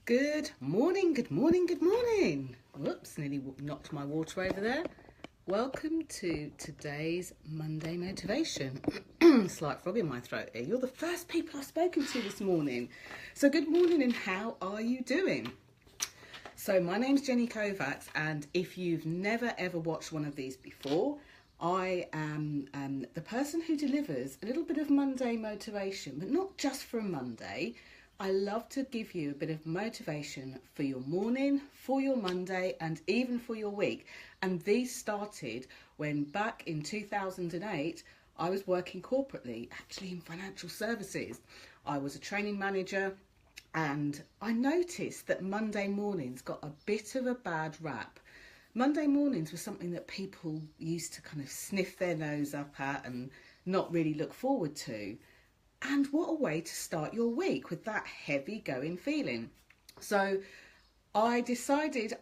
Good morning, good morning, good morning. Whoops, nearly knocked my water over there. Welcome to today's Monday motivation. Slight frog in my throat here. You're the first people I've spoken to this morning. So good morning and how are you doing? So my name's Jenny Kovacs, and if you've never ever watched one of these before, I am the person who delivers a little bit of Monday motivation, but not just for a Monday. I love to give you a bit of motivation for your morning, for your Monday, and even for your week. And these started when back in 2008, I was working corporately, actually in financial services. I was a training manager, and I noticed that Monday mornings got a bit of a bad rap. Monday mornings were something that people used to kind of sniff their nose up at and not really look forward to. And what a way to start your week with that heavy going feeling. So I decided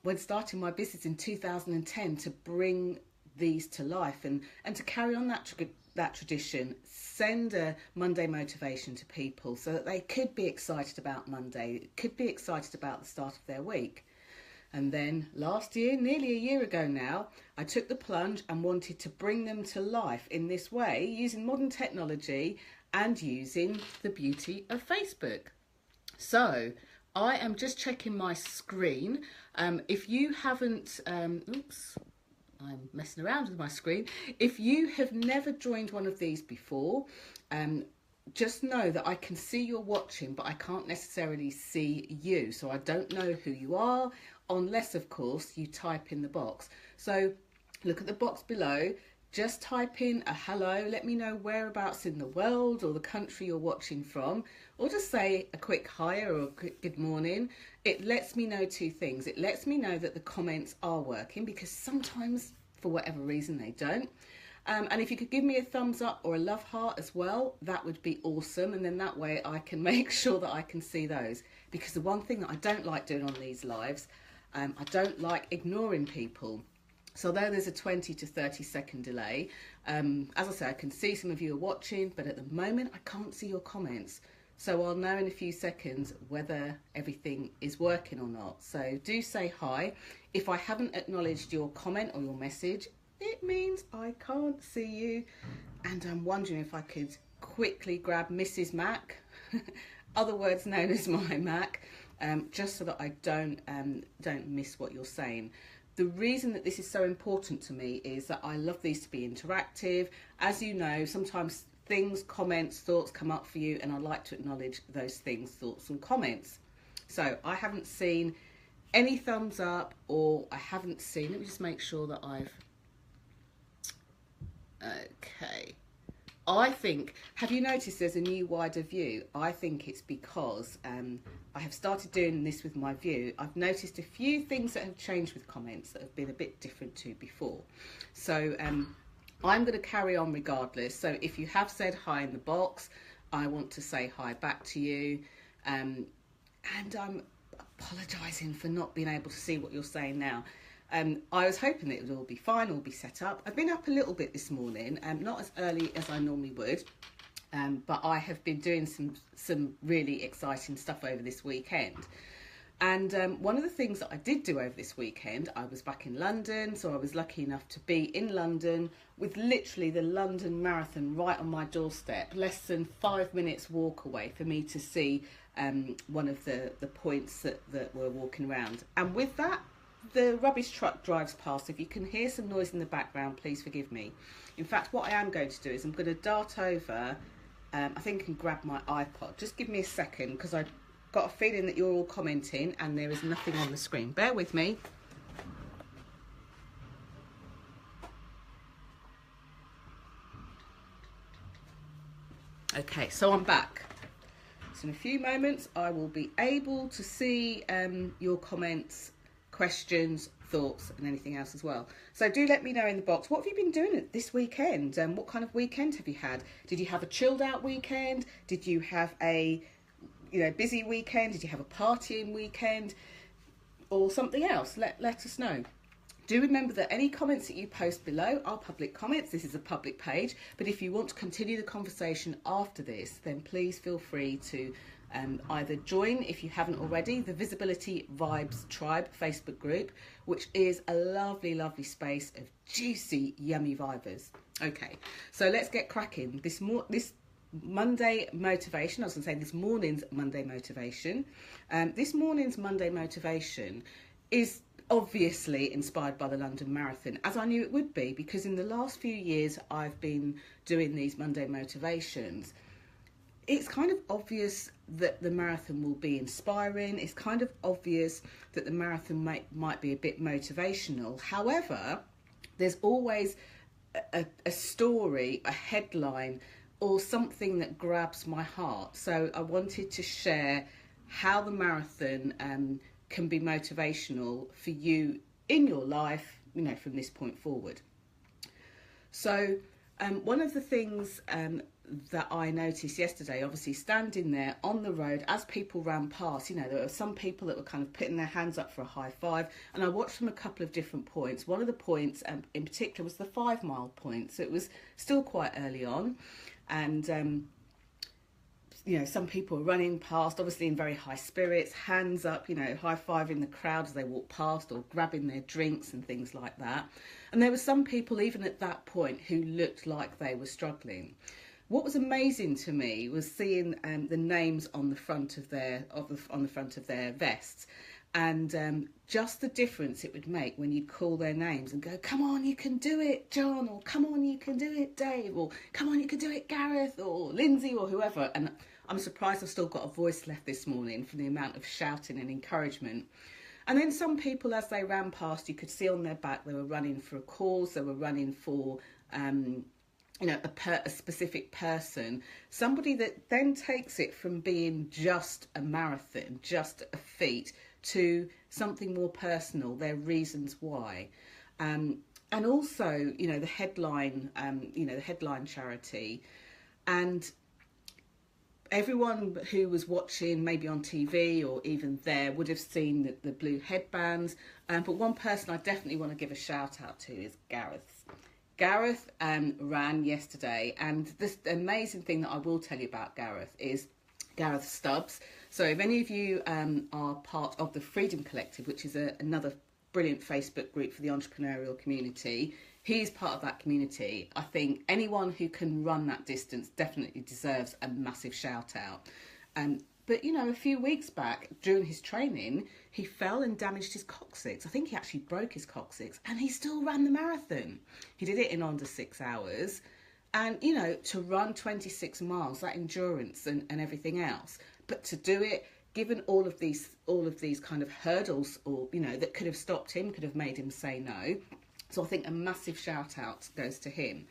when starting my business in 2010 to bring these to life and to carry on that tradition, send a Monday motivation to people so that they could be excited about Monday, could be excited about the start of their week. And then last year, nearly a year ago now, I took the plunge and wanted to bring them to life in this way using modern technology and using the beauty of Facebook. So I am just checking my screen. If you haven't, oops, I'm messing around with my screen. If you have never joined one of these before, just know that I can see you're watching, but I can't necessarily see you. So I don't know who you are, unless, of course, you type in the box. So look at the box below. Just type in a hello, let me know whereabouts in the world or the country you're watching from, or just say a quick hi or a quick good morning. It lets me know two things. It lets me know that the comments are working, because sometimes, for whatever reason, they don't. And if you could give me a thumbs up or a love heart as well, that would be awesome. And then that way I can make sure that I can see those. Because the one thing that I don't like doing on these lives, I don't like ignoring people. So although there's a 20 to 30 second delay, as I say, I can see some of you are watching, but at the moment I can't see your comments. So I'll know in a few seconds whether everything is working or not. So do say hi. If I haven't acknowledged your comment or your message, it means I can't see you. And I'm wondering if I could quickly grab Mrs. Mac, other words known as my Mac, just so that I don't miss what you're saying. The reason that this is so important to me is that I love these to be interactive. As you know, sometimes things, comments, thoughts come up for you, and I like to acknowledge those things, thoughts and comments. So I haven't seen any thumbs up, or I haven't seen, let me just make sure that okay. I think, have you noticed there's a new wider view? I think it's because I have started doing this with my view. I've noticed a few things that have changed with comments that have been a bit different to before. So I'm going to carry on regardless. So if you have said hi in the box, I want to say hi back to you. And I'm apologising for not being able to see what you're saying now. I was hoping that it would all be fine, all be set up. I've been up a little bit this morning, not as early as I normally would, but I have been doing some really exciting stuff over this weekend. And one of the things that I did do over this weekend, I was back in London, so I was lucky enough to be in London with literally the London Marathon right on my doorstep, less than 5 minutes walk away for me to see one of the points that we're walking around. And with that, the rubbish truck drives past. If you can hear some noise in the background, please forgive me. In fact, what I am going to do is I'm going to dart over, I think, and grab my iPod. Just give me a second, because I've got a feeling that you're all commenting and there is nothing on the screen. Bear with me. Okay, so I'm back. So in a few moments I will be able to see your comments, questions, thoughts and anything else as well. So do let me know in the box, what have you been doing this weekend? What kind of weekend have you had? Did you have a chilled out weekend? Did you have a busy weekend? Did you have a partying weekend or something else? Let us know. Do remember that any comments that you post below are public comments. This is a public page, but if you want to continue the conversation after this, then please feel free to either join, if you haven't already, the Visibility Vibes Tribe Facebook group, which is a lovely, lovely space of juicy, yummy vibers. Okay, so let's get cracking. This Monday motivation, I was going to say this morning's Monday motivation. This morning's Monday motivation is obviously inspired by the London Marathon, as I knew it would be, because in the last few years I've been doing these Monday motivations. It's kind of obvious that the marathon will be inspiring. It's kind of obvious that the marathon might be a bit motivational. However, there's always a story, a headline, or something that grabs my heart. So I wanted to share how the marathon can be motivational for you in your life, you know, from this point forward. So one of the things that I noticed yesterday, obviously standing there on the road as people ran past, you know, there were some people that were kind of putting their hands up for a high five, and I watched from a couple of different points. One of the points in particular was the 5 mile point, so it was still quite early on, and you know, some people were running past, obviously in very high spirits, hands up, you know, high-fiving the crowd as they walked past, or grabbing their drinks and things like that. And there were some people, even at that point, who looked like they were struggling. What was amazing to me was seeing the names on the front of their vests, and just the difference it would make when you'd call their names and go, "Come on, you can do it, John," or "Come on, you can do it, Dave," or "Come on, you can do it, Gareth," or Lindsay, or whoever. And I'm surprised I've still got a voice left this morning from the amount of shouting and encouragement. And then some people, as they ran past, you could see on their back they were running for a cause, they were running for you know, a specific person, somebody that then takes it from being just a marathon, just a feat, to something more personal, their reasons why. And also, you know, the headline, the headline charity. And everyone who was watching, maybe on TV or even there, would have seen the blue headbands. But one person I definitely want to give a shout out to is Gareth. Gareth ran yesterday, and this amazing thing that I will tell you about Gareth is Gareth Stubbs. So if any of you are part of the Freedom Collective, which is another brilliant Facebook group for the entrepreneurial community, he's part of that community. I think anyone who can run that distance definitely deserves a massive shout out. But, you know, a few weeks back during his training, he fell and damaged his coccyx. I think he actually broke his coccyx, and he still ran the marathon. He did it in under 6 hours. And, you know, to run 26 miles, that endurance and everything else, but to do it, given all of these kind of hurdles, or, you know, that could have stopped him, could have made him say no. So I think a massive shout out goes to him.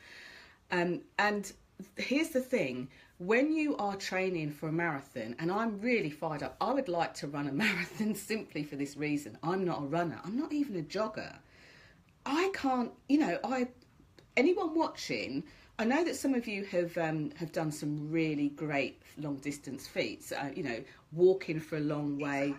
And here's the thing, when you are training for a marathon, and I'm really fired up, I would like to run a marathon simply for this reason. I'm not a runner. I'm not even a jogger. I can't, you know, anyone watching, I know that some of you have done some really great long distance feats, you know, walking for a long way,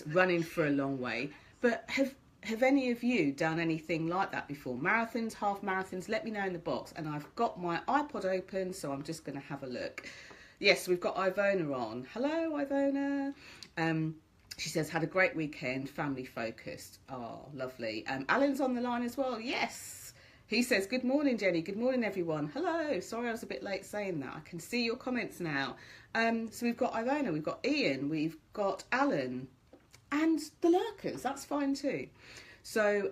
running for a long way, but have any of you done anything like that before? Marathons, half marathons? Let me know in the box. And I've got my iPod open, so I'm just going to have a look. Yes, we've got Ivona on. Hello, Ivona. She says, had a great weekend, family focused. Oh, lovely. Alan's on the line as well. Yes. He says, good morning, Jenny. Good morning, everyone. Hello. Sorry I was a bit late saying that. I can see your comments now. So we've got Ivona, we've got Ian, we've got Alan, and the lurkers. That's fine too. So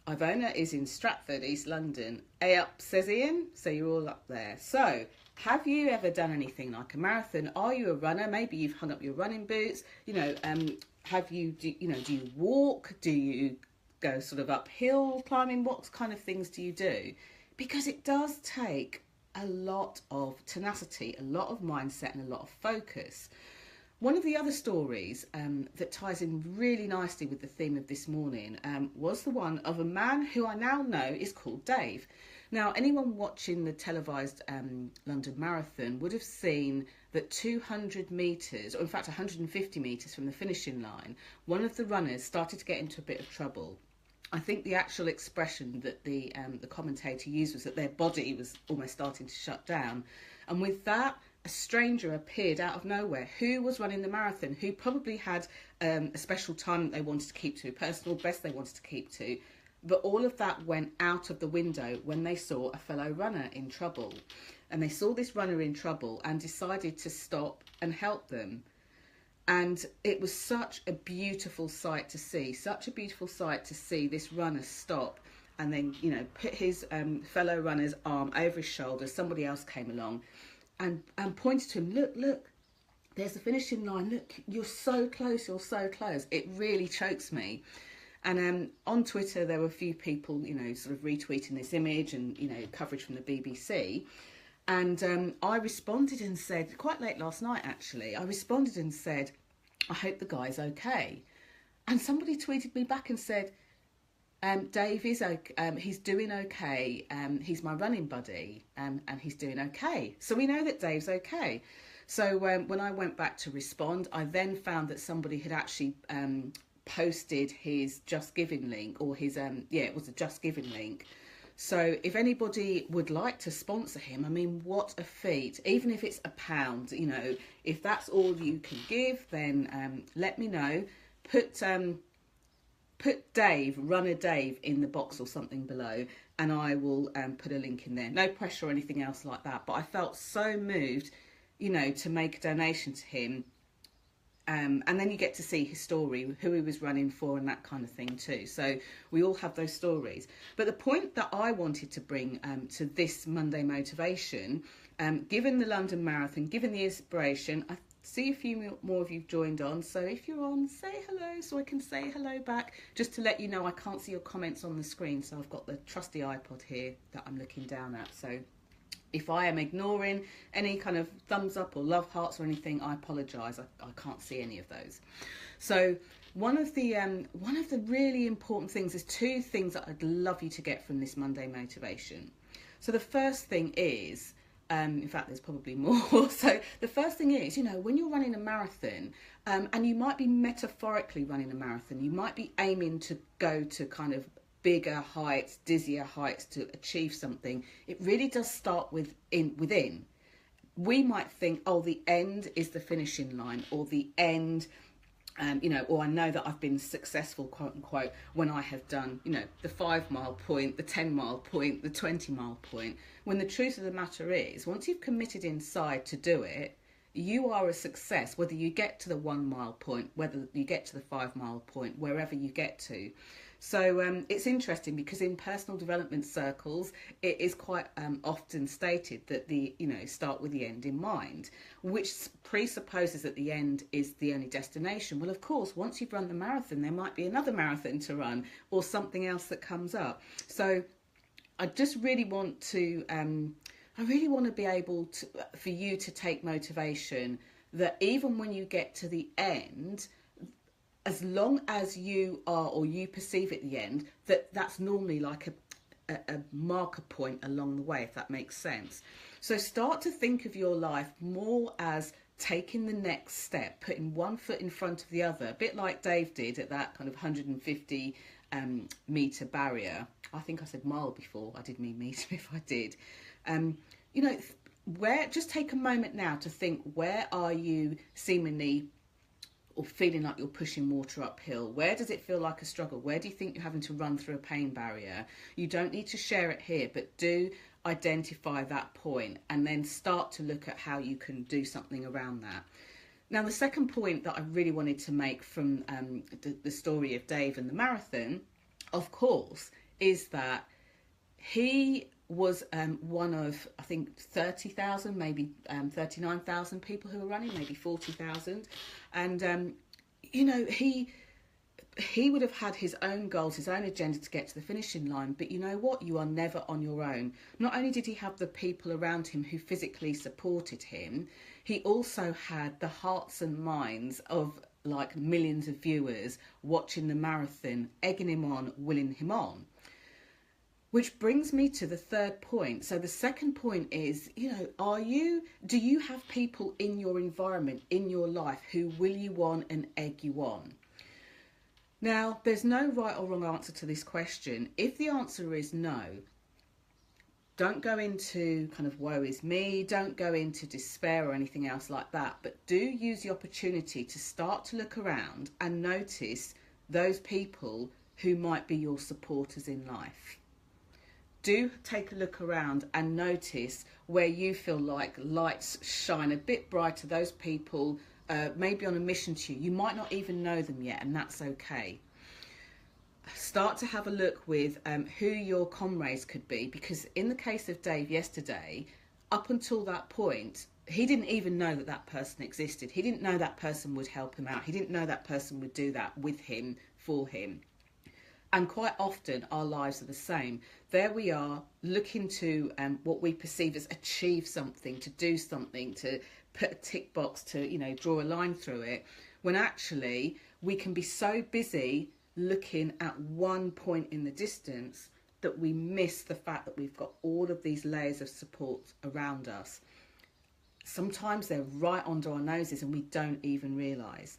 Ivona is in Stratford, East London. A up, says Ian. So you're all up there. So have you ever done anything like a marathon? Are you a runner? Maybe you've hung up your running boots. You know, do you walk? Do you go sort of uphill climbing? What kind of things do you do? Because it does take a lot of tenacity, a lot of mindset, and a lot of focus. One of the other stories that ties in really nicely with the theme of this morning was the one of a man who I now know is called Dave. Now, anyone watching the televised London Marathon would have seen that 200 metres, or in fact 150 metres from the finishing line, one of the runners started to get into a bit of trouble. I think the actual expression that the commentator used was that their body was almost starting to shut down. And with that, a stranger appeared out of nowhere who was running the marathon, who probably had a special time that they wanted to keep to, personal best they wanted to keep to. But all of that went out of the window when they saw a fellow runner in trouble. And they saw this runner in trouble and decided to stop and help them. And it was such a beautiful sight to see, this runner stop and then, you know, put his fellow runner's arm over his shoulder. Somebody else came along and pointed to him, look, there's the finishing line. Look, you're so close. It really chokes me. And on Twitter, there were a few people, you know, sort of retweeting this image and, you know, coverage from the BBC. And I responded and said, quite late last night, actually, I responded and said, I hope the guy's okay. And somebody tweeted me back and said, Dave is okay. He's doing okay. He's my running buddy, and he's doing okay. So we know that Dave's okay. So when I went back to respond, I then found that somebody had actually posted his Just Giving link, or his it was a Just Giving link. So if anybody would like to sponsor him, I mean, what a feat. Even if it's £1, you know, if that's all you can give, then let me know. Put Dave, Runner Dave, in the box or something below, and I will put a link in there. No pressure or anything else like that. But I felt so moved, you know, to make a donation to him. And then you get to see his story, who he was running for and that kind of thing too. So we all have those stories. But the point that I wanted to bring to this Monday motivation, given the London Marathon, given the inspiration, I see a few more of you joined on. So if you're on, say hello so I can say hello back. Just to let you know, I can't see your comments on the screen. So I've got the trusty iPod here that I'm looking down at. So if I am ignoring any kind of thumbs up or love hearts or anything, I apologise. I can't see any of those. So one of the really important things is two things that I'd love you to get from this Monday motivation. So the first thing is, in fact, there's probably more. So the first thing is, you know, when you're running a marathon, and you might be metaphorically running a marathon, you might be aiming to go to kind of bigger heights, dizzier heights to achieve something. It really does start within. We might think, oh, the end is the finishing line, or the end, you know, or I know that I've been successful, quote unquote, when I have done, you know, the 5 mile point, the 10 mile point, the 20 mile point. When the truth of the matter is, once you've committed inside to do it, you are a success, whether you get to the 1 mile point, whether you get to the 5 mile point, wherever you get to. So it's interesting because in personal development circles, it is quite often stated that start with the end in mind, which presupposes that the end is the only destination. Well, of course, once you've run the marathon, there might be another marathon to run or something else that comes up. So I just really want to, be able to, for you to take motivation that even when you get to the end, as long as you are, or you perceive at the end, that's normally like a marker point along the way, if that makes sense. So start to think of your life more as taking the next step, putting one foot in front of the other, a bit like Dave did at that kind of 150 metre barrier. I think I said mile before, I did mean metre if I did. Just take a moment now to think, where are you seemingly or feeling like you're pushing water uphill? Where does it feel like a struggle? Where do you think you're having to run through a pain barrier? You don't need to share it here, but do identify that point and then start to look at how you can do something around that. Now, the second point that I really wanted to make from the story of Dave and the marathon, of course, is that he was one of, I think, 30,000, maybe 39,000 people who were running, maybe 40,000. And, he would have had his own goals, his own agenda to get to the finishing line. But you know what? You are never on your own. Not only did he have the people around him who physically supported him, he also had the hearts and minds of like millions of viewers watching the marathon, egging him on, willing him on. Which brings me to the third point. So the second point is, do you have people in your environment, in your life, who will you on and egg you on? Now, there's no right or wrong answer to this question. If the answer is no, Don't go into kind of woe is me, don't go into despair or anything else like that, but do use the opportunity to start to look around and notice those people who might be your supporters in life. Do take a look around and notice where you feel like lights shine a bit brighter. Those people maybe on a mission to you. You might not even know them yet, and that's okay. Start to have a look with who your comrades could be, because in the case of Dave yesterday, up until that point, he didn't even know that that person existed. He didn't know that person would help him out. He didn't know that person would do that with him, for him. And quite often our lives are the same. There we are looking to what we perceive as achieve something, to do something, to put a tick box, to, you know, draw a line through it, when actually we can be so busy looking at one point in the distance that we miss the fact that we've got all of these layers of support around us. Sometimes they're right under our noses and we don't even realise.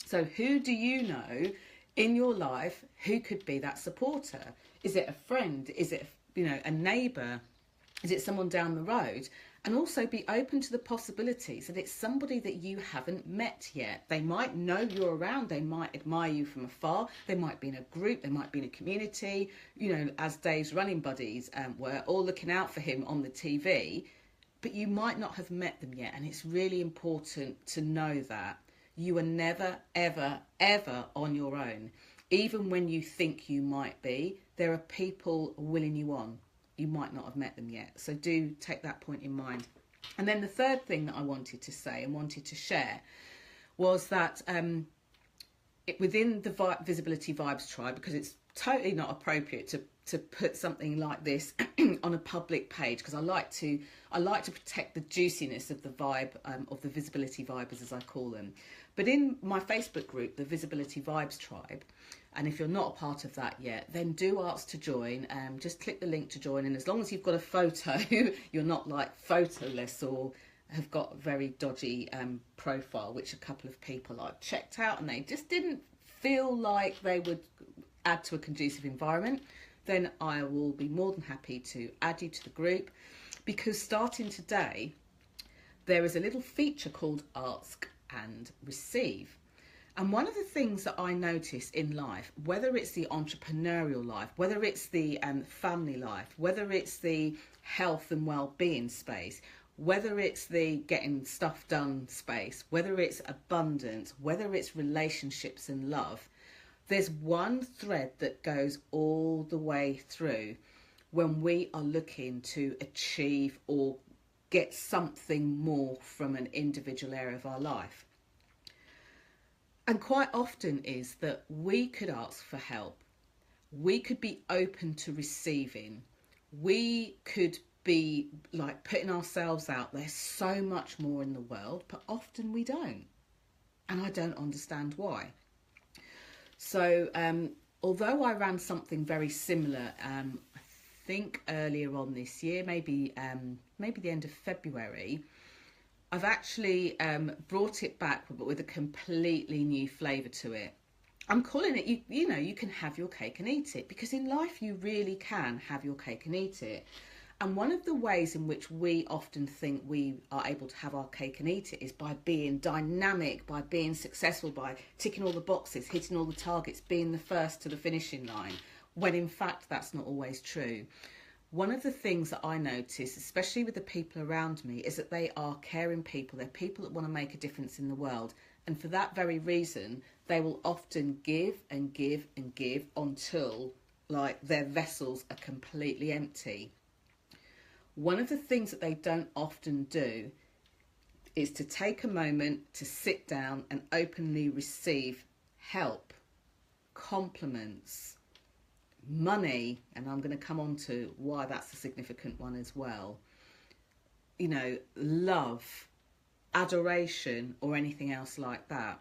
So who do you know in your life who could be that supporter? Is it a friend? Is it, you know, a neighbour? Is it someone down the road? And also be open to the possibilities that it's somebody that you haven't met yet. They might know you're around, they might admire you from afar, they might be in a group, they might be in a community, you know, as Dave's running buddies were all looking out for him on the TV, but you might not have met them yet. And it's really important to know that you are never, ever, ever on your own. Even when you think you might be, there are people willing you on. You might not have met them yet. So do take that point in mind. And then the third thing that I wanted to say and wanted to share was that within the Visibility Vibes tribe, because it's totally not appropriate to put something like this on a public page, because I like to protect the juiciness of the vibe of the Visibility Vibers, as I call them. But in my Facebook group, the Visibility Vibes tribe, and if you're not a part of that yet, then do ask to join. Just click the link to join, and as long as you've got a photo, you're not like photoless or have got a very dodgy profile, which a couple of people I've checked out and they just didn't feel like they would add to a conducive environment, then I will be more than happy to add you to the group, because starting today, there is a little feature called Ask and Receive. And one of the things that I notice in life, whether it's the entrepreneurial life, whether it's the family life, whether it's the health and well-being space, whether it's the getting stuff done space, whether it's abundance, whether it's relationships and love, there's one thread that goes all the way through when we are looking to achieve or get something more from an individual area of our life. And quite often is that we could ask for help. We could be open to receiving. We could be like putting ourselves out there. So much more in the world, but often we don't. And I don't understand why. So although I ran something very similar, I think earlier on this year, maybe the end of February, I've actually brought it back, but with a completely new flavour to it. I'm calling it, you know, you can have your cake and eat it, because in life you really can have your cake and eat it. And one of the ways in which we often think we are able to have our cake and eat it is by being dynamic, by being successful, by ticking all the boxes, hitting all the targets, being the first to the finishing line, when in fact that's not always true. One of the things that I notice, especially with the people around me, is that they are caring people. They're people that want to make a difference in the world. And for that very reason, they will often give and give and give until like their vessels are completely empty. One of the things that they don't often do is to take a moment to sit down and openly receive help, compliments, money, and I'm going to come on to why that's a significant one as well. You know, love, adoration, or anything else like that.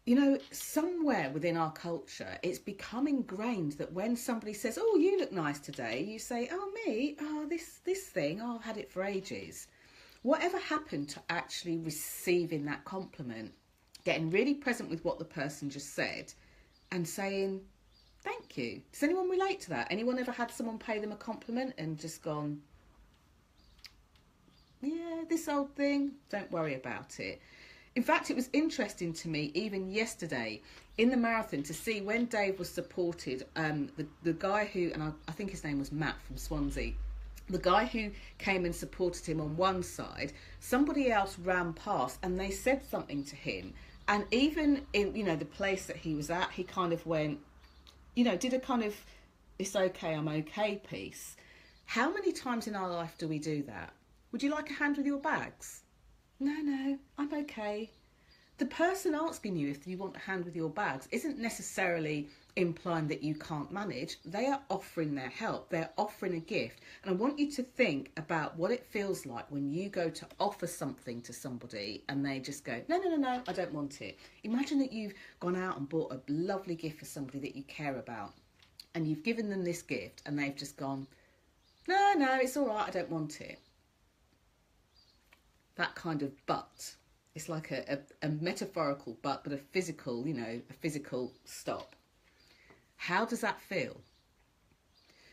You know, somewhere within our culture, it's become ingrained that when somebody says, "Oh, you look nice today," you say, "Oh, me? Oh, this thing, oh, I've had it for ages." Whatever happened to actually receiving that compliment, getting really present with what the person just said and saying, "Thank you." Does anyone relate to that? Anyone ever had someone pay them a compliment and just gone, Yeah, this old thing, don't worry about it. In fact, it was interesting to me even yesterday in the marathon to see when Dave was supported, the guy who, and I think his name was Matt from Swansea, the guy who came and supported him on one side, somebody else ran past and they said something to him. And even in, the place that he was at, he kind of went, did a kind of, it's okay, I'm okay piece. How many times in our life do we do that? Would you like a hand with your bags? No, I'm okay. The person asking you if you want a hand with your bags isn't necessarily implying that you can't manage. They are offering their help. They're offering a gift. And I want you to think about what it feels like when you go to offer something to somebody and they just go, no, I don't want it. Imagine that you've gone out and bought a lovely gift for somebody that you care about and you've given them this gift and they've just gone, no, it's all right, I don't want it. That kind of but. It's like a metaphorical but a physical, a physical stop. How does that feel?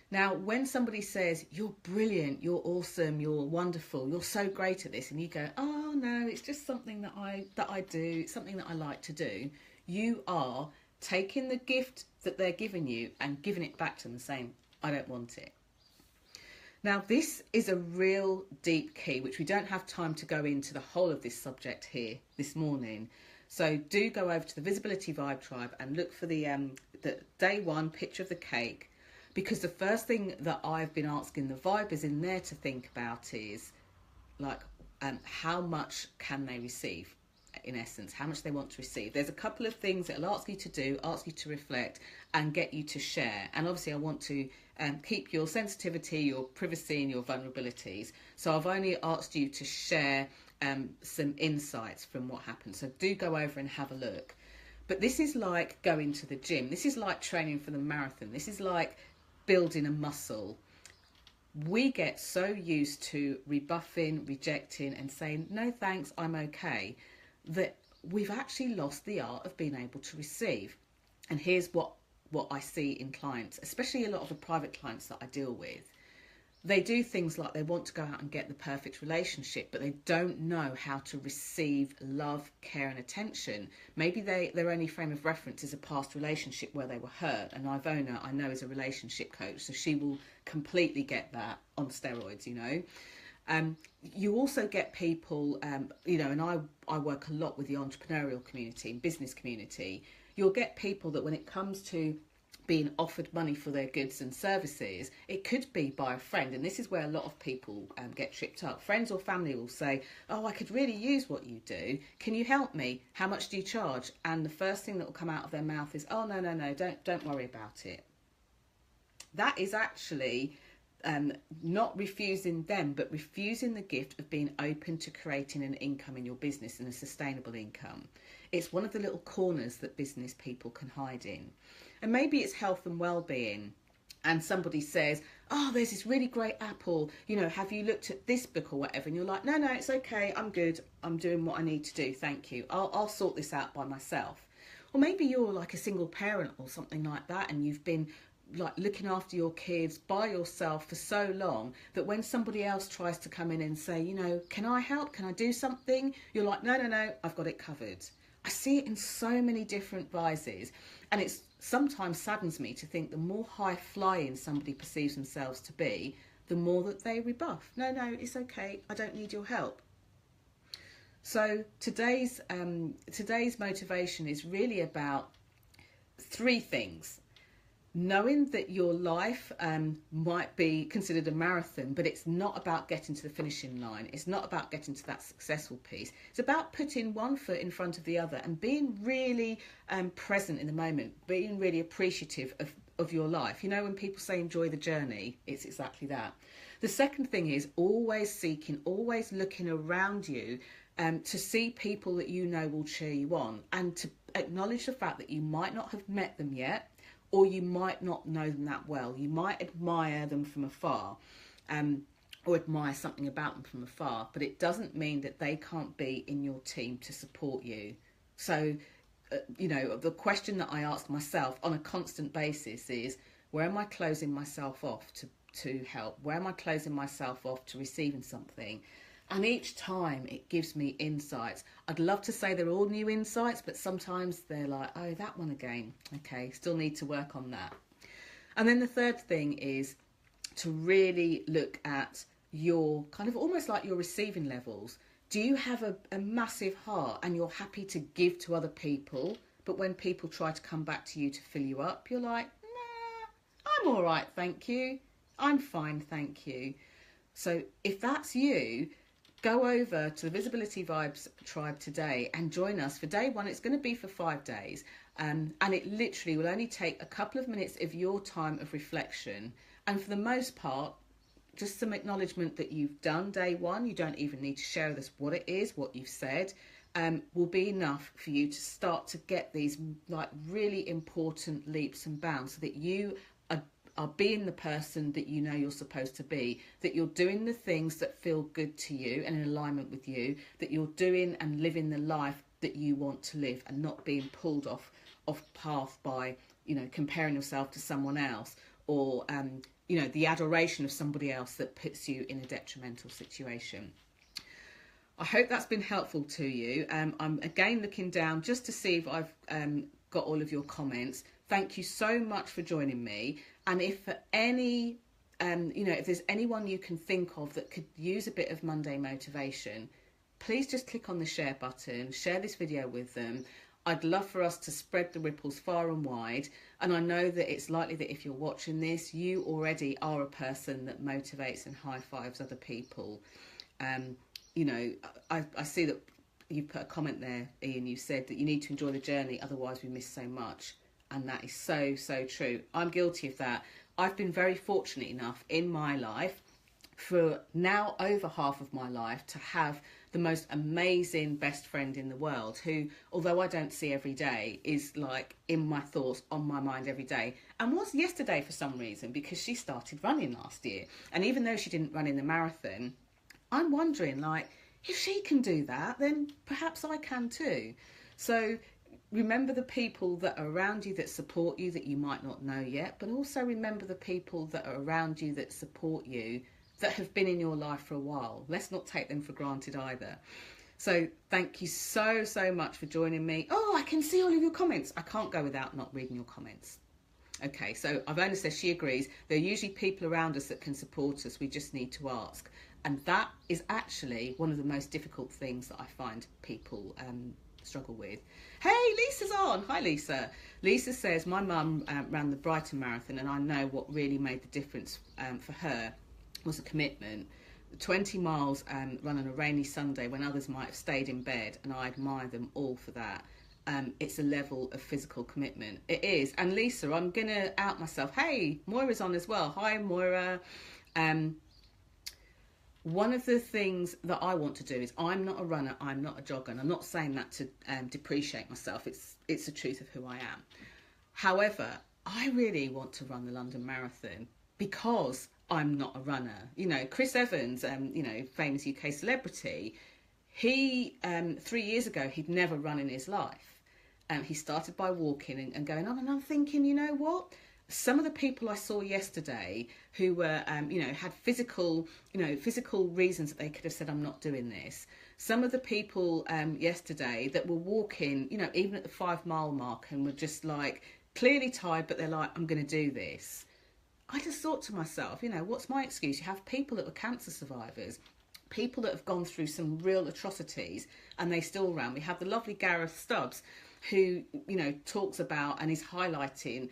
Now, when somebody says, you're brilliant, you're awesome, you're wonderful, you're so great at this, and you go, oh no, it's just something that I do, it's something that I like to do, you are taking the gift that they're giving you and giving it back to them and saying, I don't want it. Now, this is a real deep key, which we don't have time to go into the whole of this subject here this morning. So do go over to the Visibility Vibe Tribe and look for the day one picture of the cake, because the first thing that I've been asking the vibers in there to think about is like, how much can they receive? In essence, how much they want to receive. There's a couple of things that I'll ask you to do, ask you to reflect and get you to share. And obviously I want to keep your sensitivity, your privacy and your vulnerabilities. So I've only asked you to share some insights from what happened. So do go over and have a look. But this is like going to the gym. This is like training for the marathon. This is like building a muscle. We get so used to rebuffing, rejecting and saying, no thanks, I'm okay, that we've actually lost the art of being able to receive. And here's what I see in clients, especially a lot of the private clients that I deal with. They do things like they want to go out and get the perfect relationship, but they don't know how to receive love, care and attention. Maybe their only frame of reference is a past relationship where they were hurt. And Ivona, I know, is a relationship coach, so she will completely get that on steroids, You also get people, and I work a lot with the entrepreneurial community and business community. You'll get people that when it comes to being offered money for their goods and services, it could be by a friend. And this is where a lot of people get tripped up. Friends or family will say, oh, I could really use what you do. Can you help me? How much do you charge? And the first thing that will come out of their mouth is, oh, no, don't worry about it. That is actually not refusing them, but refusing the gift of being open to creating an income in your business and a sustainable income. It's one of the little corners that business people can hide in. And maybe it's health and well-being. And somebody says, oh, there's this really great app, or, have you looked at this book or whatever? And you're like, no, it's okay. I'm good. I'm doing what I need to do. Thank you. I'll sort this out by myself. Or maybe you're like a single parent or something like that, and you've been like looking after your kids by yourself for so long that when somebody else tries to come in and say, can I help? Can I do something? You're like, no, I've got it covered. I see it in so many different guises, and it sometimes saddens me to think the more high flying somebody perceives themselves to be, the more that they rebuff. No, it's okay. I don't need your help. So today's motivation is really about three things. Knowing that your life might be considered a marathon, but it's not about getting to the finishing line. It's not about getting to that successful piece. It's about putting one foot in front of the other and being really present in the moment, being really appreciative of your life. When people say enjoy the journey, it's exactly that. The second thing is always seeking, always looking around you to see people that will cheer you on, and to acknowledge the fact that you might not have met them yet, or you might not know them that well. You might admire them from afar, or admire something about them from afar, but it doesn't mean that they can't be in your team to support you. So, the question that I ask myself on a constant basis is, where am I closing myself off to help? Where am I closing myself off to receiving something? And each time it gives me insights. I'd love to say they're all new insights, but sometimes they're like, oh, that one again. Okay, still need to work on that. And then the third thing is to really look at your kind of almost like your receiving levels. Do you have a massive heart and you're happy to give to other people, but when people try to come back to you to fill you up, you're like, nah, I'm all right, thank you. I'm fine, thank you. So if that's you, go over to the Visibility Vibes Tribe today and join us for day one. It's going to be for 5 days. And it literally will only take a couple of minutes of your time of reflection. And for the most part, just some acknowledgement that you've done day one. You don't even need to share with us what it is, what you've said, will be enough for you to start to get these like really important leaps and bounds so that you are being the person that you know you're supposed to be, that you're doing the things that feel good to you and in alignment with you, that you're doing and living the life that you want to live and not being pulled off path by, you know, comparing yourself to someone else or, you know, the adoration of somebody else that puts you in a detrimental situation. I hope that's been helpful to you. I'm again looking down just to see if I've got all of your comments. Thank you so much for joining me. And if for any, you know, if there's anyone you can think of that could use a bit of Monday motivation, please just click on the share button, share this video with them. I'd love for us to spread the ripples far and wide. And I know that it's likely that if you're watching this, you already are a person that motivates and high fives other people. You know, I see that you put a comment there, Ian, you said that you need to enjoy the journey, otherwise we miss so much. And that is so, so true. I'm guilty of that. I've been very fortunate enough in my life for now over half of my life to have the most amazing best friend in the world who, although I don't see every day, is like in my thoughts, on my mind every day, and was yesterday for some reason because she started running last year. And even though she didn't run in the marathon, I'm wondering, like, if she can do that, then perhaps I can too. So remember the people that are around you that support you that you might not know yet, but also remember the people that are around you that support you that have been in your life for a while. Let's not take them for granted either. So thank you so, so much for joining me. Oh, I can see all of your comments. I can't go without not reading your comments. Okay, so Ivona says she agrees. There are usually people around us that can support us. We just need to ask. And that is actually one of the most difficult things that I find people struggle with. Hey, Lisa's on. Hi, Lisa. Lisa says, my mum ran the Brighton Marathon, and I know what really made the difference for her was a commitment. 20 miles run on a rainy Sunday when others might have stayed in bed, and I admire them all for that. It's a level of physical commitment. It is. And Lisa, I'm going to out myself. Hey, Moira's on as well. Hi, Moira. One of the things that I want to do is, I'm not a runner, I'm not a jogger, and I'm not saying that to depreciate myself. It's the truth of who I am. However, I really want to run the London Marathon because I'm not a runner. You know, Chris Evans, you know, famous UK celebrity, he 3 years ago, he'd never run in his life. He started by walking and going on, and I'm thinking, you know what? Some of the people I saw yesterday who were, you know, had physical reasons that they could have said, I'm not doing this. Some of the people yesterday that were walking, you know, even at the 5 mile mark, and were just like clearly tired, but they're like, I'm going to do this. I just thought to myself, you know, what's my excuse? You have people that were cancer survivors, people that have gone through some real atrocities, and they still ran. We have the lovely Gareth Stubbs, who, you know, talks about and is highlighting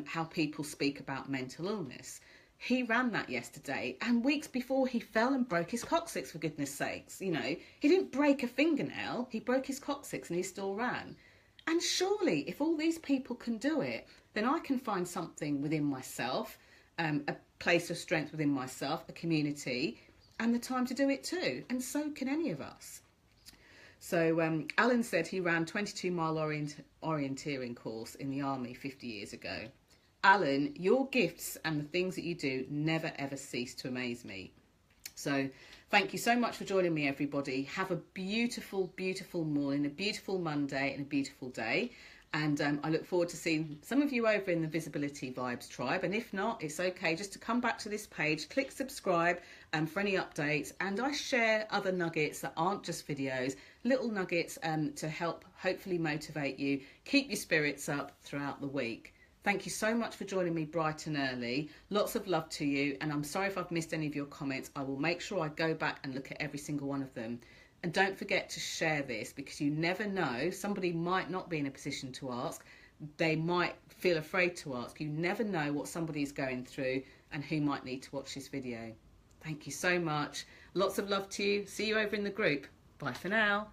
how people speak about mental illness. He ran that yesterday, and weeks before he fell and broke his coccyx, for goodness sakes. You know, he didn't break a fingernail, he broke his coccyx and he still ran. And surely, if all these people can do it, then I can find something within myself, a place of strength within myself, a community, and the time to do it too. And so can any of us. So Alan said he ran 22-mile orienteering course in the army 50 years ago. Alan, your gifts and the things that you do never ever cease to amaze me. So thank you so much for joining me, everybody. Have a beautiful, beautiful morning, a beautiful Monday and a beautiful day. And I look forward to seeing some of you over in the Visibility Vibes tribe. And if not, it's okay just to come back to this page, click subscribe, for any updates, and I share other nuggets that aren't just videos, little nuggets to help hopefully motivate you, keep your spirits up throughout the week. Thank you so much for joining me bright and early. Lots of love to you, and I'm sorry if I've missed any of your comments. I will make sure I go back and look at every single one of them. And don't forget to share this, because you never know, somebody might not be in a position to ask. They might feel afraid to ask. You never know what somebody is going through and who might need to watch this video. Thank you so much. Lots of love to you. See you over in the group. Bye for now.